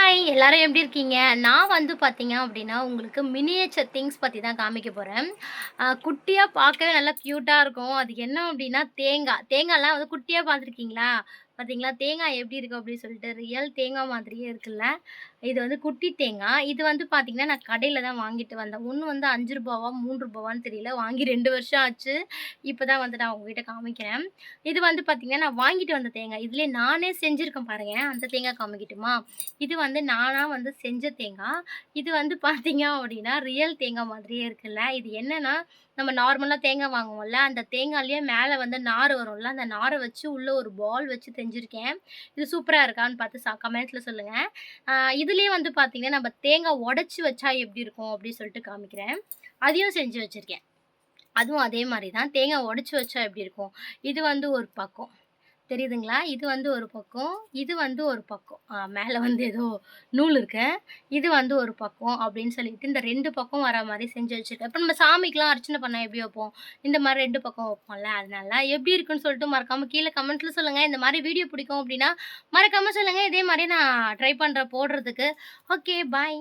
Hi! எல்லாரும் எப்படி இருக்கீங்க? நான் வந்து பார்த்தீங்க அப்படின்னா, உங்களுக்கு மினியேச்சர் திங்ஸ் பத்தி தான் காமிக்க போறேன். குட்டியா பார்க்கவே நல்லா கியூட்டா இருக்கும். அது என்ன அப்படின்னா தேங்காய். தேங்காய்லாம் வந்து குட்டியா பார்த்துருக்கீங்களா? பார்த்தீங்களா? தேங்காய் எப்படி இருக்கும் அப்படின்னு சொல்லிட்டு, ரியல் தேங்காய் மாதிரியே இருக்குல்ல. இது வந்து குட்டி தேங்காய். இது வந்து பார்த்தீங்கன்னா, நான் கடையில தான் வாங்கிட்டு வந்தேன். ஒண்ணு வந்து ரூ. 5வா, ரூ. 3வான்னு தெரியல. வாங்கி 2 வருஷம் ஆச்சு. இப்ப தான் வந்து நான் உங்ககிட்ட காமிக்கிறேன். இது வந்து பார்த்தீங்கன்னா, நான் வாங்கிட்டு வந்த தேங்காய். இதுலயே நானே செஞ்சிருக்கேன் பாருங்க. அந்த தேங்காய் காமிக்கட்டுமா? இது வந்து நானா வந்து செஞ்ச தேங்காய். இது வந்து பார்த்தீங்க அப்படின்னா, ரியல் தேங்காய் மாதிரியே இருக்குல்ல. இது என்னன்னா, நம்ம நார்மலா தேங்காய் வாங்குவோம்ல, அந்த தேங்காய்லயே மேல வந்து நார் வரும்ல, அந்த நார வச்சு உள்ள ஒரு பால் வச்சு செஞ்சிருக்கேன். இது சூப்பரா இருக்கான்னு பார்த்து கமெண்ட்ஸ்ல சொல்லுங்க. அ இதுலயே வந்து பார்த்தீங்கன்னா, நம்ம தேங்காய் உடைச்சு வச்சா எப்படி இருக்கும் அப்படின்னு சொல்லிட்டு காமிக்கிறேன். அதையும் செஞ்சு வச்சிருக்கேன். அதுவும் அதே மாரி தான். தேங்காய் உடைச்சு வச்சா எப்படி இருக்கும்? இது வந்து ஒரு பக்கம். தெரியுதுங்களா? இது வந்து ஒரு பக்கம். இது வந்து ஒரு பக்கம். மேல வந்து ஏதோ நூல் இருக்கு. இது வந்து ஒரு பக்கம் அப்படின்னு சொல்லிட்டு இந்த 2 பக்கம் வர மாரி செஞ்சு வச்சிருக்கேன். இப்ப நம்ம சாமிக்குலாம் அர்ச்சனை பண்ணா எப்படி வைப்போம்? இந்த மாரி 2 பக்கம் வைப்போம்ல. அதனால எப்படி இருக்குன்னு சொல்லிட்டு மறக்காம கீழ கமெண்ட்ல சொல்லுங்க. இந்த மாரி வீடியோ பிடிக்கும் அப்படின்னா, மறக்காம சொல்லுங்க. இதே மாரி நான் ட்ரை பண்றேன் போடுறதுக்கு. ஓகே, பாய்.